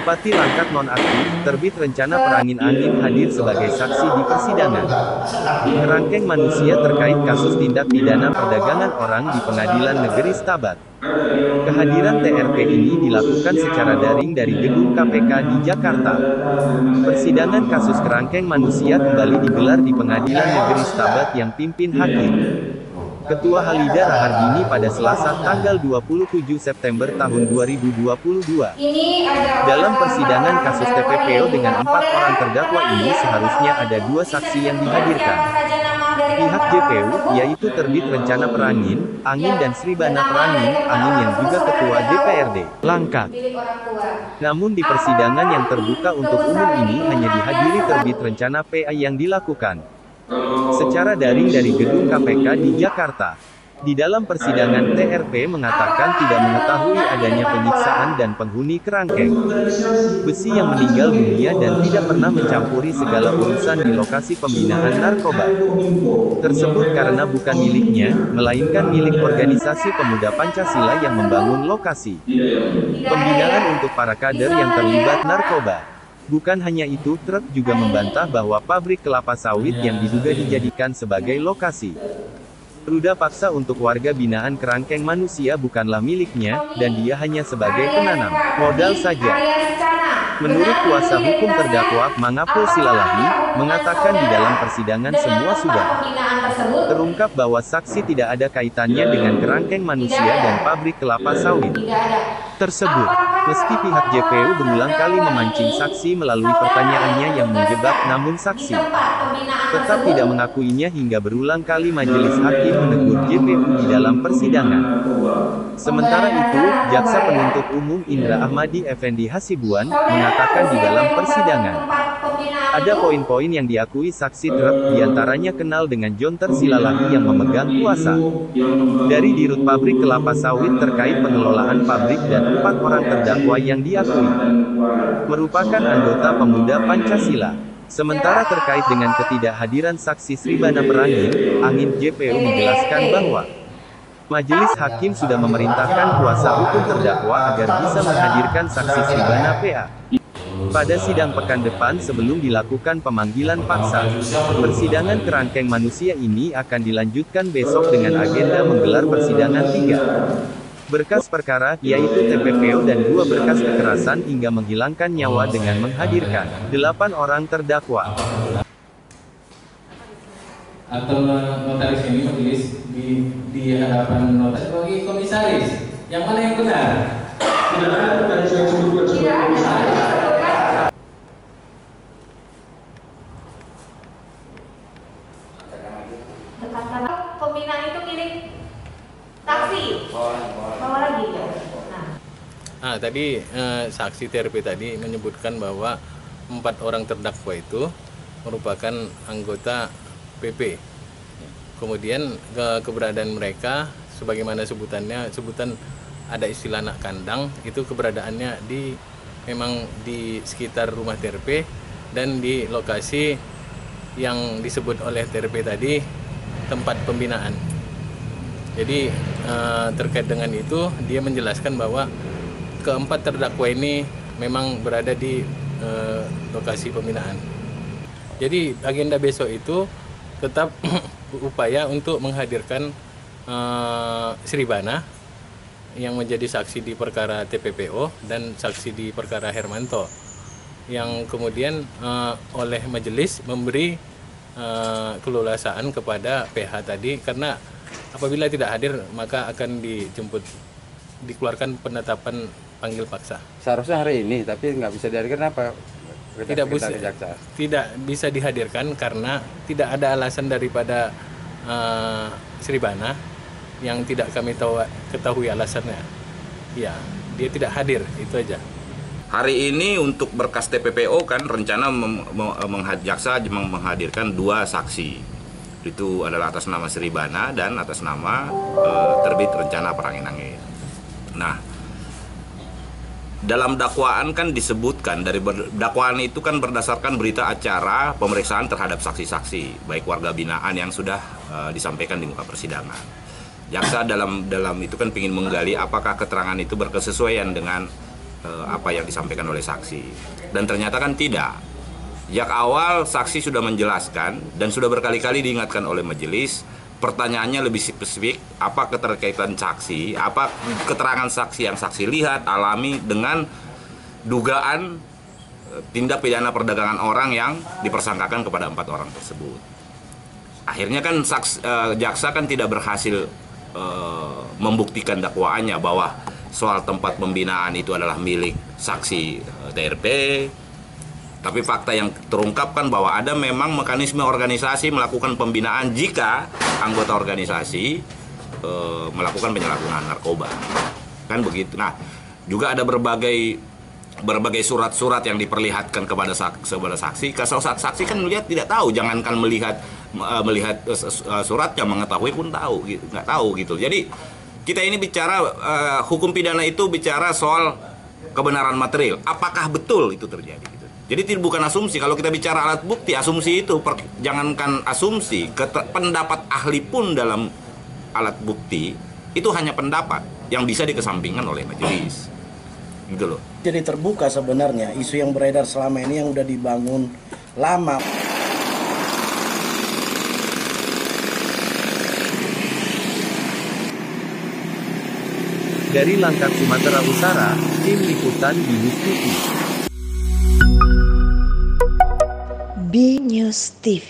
Bupati Langkat nonaktif, terbit rencana perangin-angin hadir sebagai saksi di persidangan. Kerangkeng manusia terkait kasus tindak pidana perdagangan orang di Pengadilan Negeri Stabat. Kehadiran TRP ini dilakukan secara daring dari gedung KPK di Jakarta. Persidangan kasus kerangkeng manusia kembali digelar di Pengadilan Negeri Stabat yang pimpin Hakim Ketua Halida Rahardini pada Selasa tanggal 27 September tahun 2022. Dalam persidangan kasus TPPO dengan 4 orang terdakwa ini seharusnya ada 2 saksi yang dihadirkan. Pihak JPU, yaitu Terbit Rencana Perangin, Angin dan Sribana Perangin, Angin yang juga Ketua DPRD, Langkat. Namun di persidangan yang terbuka untuk umum ini hanya dihadiri Terbit Rencana PA yang dilakukan secara daring dari gedung KPK di Jakarta. Di dalam persidangan TRP mengatakan tidak mengetahui adanya penyiksaan dan penghuni kerangkeng besi yang meninggal dunia dan tidak pernah mencampuri segala urusan di lokasi pembinaan narkoba tersebut karena bukan miliknya, melainkan milik organisasi pemuda Pancasila yang membangun lokasi pembinaan untuk para kader yang terlibat narkoba. Bukan hanya itu, truk juga membantah bahwa pabrik kelapa sawit yang diduga dijadikan sebagai lokasi ruda paksa untuk warga binaan kerangkeng manusia bukanlah miliknya, dan dia hanya sebagai penanam modal saja. Menurut kuasa hukum terdakwa, Mangapul Silalahi, mengatakan di dalam persidangan semua sudah terungkap bahwa saksi tidak ada kaitannya dengan kerangkeng manusia dan pabrik kelapa sawit tersebut. Meski pihak JPU berulang kali memancing saksi melalui pertanyaannya yang menjebak, namun saksi tetap tidak mengakuinya hingga berulang kali majelis hakim menegur JPU di dalam persidangan. Sementara itu, Jaksa Penuntut Umum Indra Ahmadi Effendi Hasibuan mengatakan di dalam persidangan ada poin-poin yang diakui saksi truk, diantaranya kenal dengan Jonter Silalahi yang memegang kuasa dari dirut pabrik kelapa sawit terkait pengelolaan pabrik dan 4 orang terdakwa yang diakui merupakan anggota pemuda Pancasila. Sementara terkait dengan ketidakhadiran saksi Sribana Perangin, Angin JPU menjelaskan bahwa majelis hakim sudah memerintahkan kuasa hukum terdakwa agar bisa menghadirkan saksi Sribana PA pada sidang pekan depan sebelum dilakukan pemanggilan paksa. Persidangan kerangkeng manusia ini akan dilanjutkan besok dengan agenda menggelar persidangan 3 berkas perkara, yaitu TPPO dan 2 berkas kekerasan hingga menghilangkan nyawa dengan menghadirkan 8 orang terdakwa. Atau notaris ini majelis di hadapan notaris sebagai komisaris. Yang mana yang benar? Tidak ada notaris yang sebut sebagai komisaris. Pembinaan itu milik taksi. Bawa lagi ya. Tadi saksi TRP tadi menyebutkan bahwa 4 orang terdakwa itu merupakan anggota PP. Kemudian keberadaan mereka, sebagaimana sebutan ada istilah anak kandang, itu keberadaannya memang di sekitar rumah TRP dan di lokasi yang disebut oleh TRP tadi tempat pembinaan. Jadi terkait dengan itu dia menjelaskan bahwa keempat terdakwa ini memang berada di lokasi pembinaan. Jadi agenda besok itu tetap upaya untuk menghadirkan Sribana yang menjadi saksi di perkara TPPO dan saksi di perkara Hermanto, yang kemudian oleh majelis memberi keleluasaan kepada PH tadi, karena apabila tidak hadir maka akan dikeluarkan penetapan panggil paksa. Seharusnya hari ini, tapi nggak bisa dihadirkan apa? Tidak bisa dihadirkan karena tidak ada alasan daripada Sribana yang tidak kami ketahui alasannya. Ya, dia tidak hadir, itu aja. Hari ini untuk berkas TPPO kan rencana jaksa menghadirkan 2 saksi. Itu adalah atas nama Sribana dan atas nama Terbit Rencana Perangin-Angin. Nah, dalam dakwaan kan disebutkan, dari dakwaan itu kan berdasarkan berita acara pemeriksaan terhadap saksi-saksi, baik warga binaan yang sudah disampaikan di muka persidangan. Jaksa dalam itu kan ingin menggali apakah keterangan itu berkesesuaian dengan apa yang disampaikan oleh saksi. Dan ternyata kan tidak. Sejak awal saksi sudah menjelaskan dan sudah berkali-kali diingatkan oleh majelis. Pertanyaannya lebih spesifik, apa keterkaitan saksi, apa keterangan saksi yang saksi lihat, alami dengan dugaan tindak pidana perdagangan orang yang dipersangkakan kepada 4 orang tersebut. Akhirnya kan jaksa kan tidak berhasil membuktikan dakwaannya bahwa soal tempat pembinaan itu adalah milik saksi TRP. Tapi fakta yang terungkapkan bahwa ada memang mekanisme organisasi melakukan pembinaan jika anggota organisasi melakukan penyalahgunaan narkoba. Kan begitu. Nah, juga ada berbagai surat-surat yang diperlihatkan kepada saksi. Kalau saksi kan melihat tidak tahu, jangankan melihat suratnya, mengetahui pun nggak tahu gitu. Jadi kita ini bicara hukum pidana itu bicara soal kebenaran material. Apakah betul itu terjadi? Gitu. Jadi bukan asumsi. Kalau kita bicara alat bukti, asumsi itu jangankan asumsi, pendapat ahli pun dalam alat bukti itu hanya pendapat yang bisa dikesampingkan oleh majelis. Gitu loh. Jadi terbuka sebenarnya isu yang beredar selama ini yang udah dibangun lama. Dari Langkat Sumatera Utara, tim liputan BNews TV. BNews TV.